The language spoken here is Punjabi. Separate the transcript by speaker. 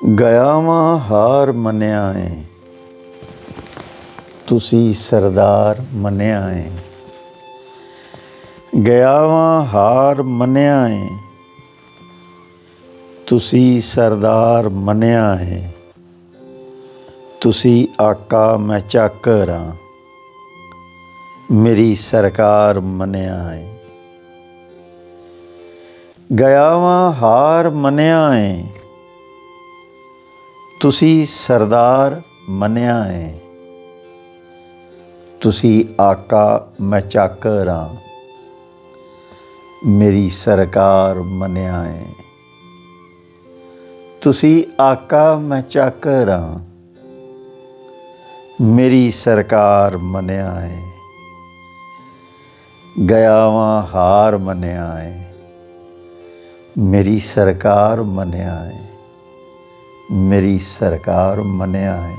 Speaker 1: ਗਿਆ ਵਾਂ ਹਾਰ ਮੰਨਿਆ ਏ, ਤੁਸੀਂ ਸਰਦਾਰ ਮੰਨਿਆ ਏ। ਗਿਆ ਵਾਂ ਹਾਰ ਮੰਨਿਆ ਏ, ਤੁਸੀਂ ਸਰਦਾਰ ਮੰਨਿਆ ਏ। ਤੁਸੀਂ ਆਕਾ ਮੈਂ ਚਾਕਰ ਹਾਂ, ਮੇਰੀ ਸਰਕਾਰ ਮੰਨਿਆ ਏ। ਗਿਆ ਵਾਂ ਹਾਰ ਮੰਨਿਆ ਏ, ਤੁਸੀਂ ਸਰਦਾਰ ਮੰਨਿਆ ਏ। ਤੁਸੀਂ ਆਕਾ ਮੈਂ ਚਾਕਰ ਹਾਂ, ਮੇਰੀ ਸਰਕਾਰ ਮੰਨਿਆ ਏ। ਤੁਸੀਂ ਆਕਾ ਮੈਂ ਚਾਕਰ ਹਾਂ, ਮੇਰੀ ਸਰਕਾਰ ਮੰਨਿਆ ਏ। ਗਿਆ ਵਾਂ ਹਾਰ ਮੰਨਿਆ ਏ, ਮੇਰੀ ਸਰਕਾਰ ਮੰਨਿਆ ਏ। ਮੇਰੀ ਸਰਕਾਰ ਮੰਨਿਆ ਏ।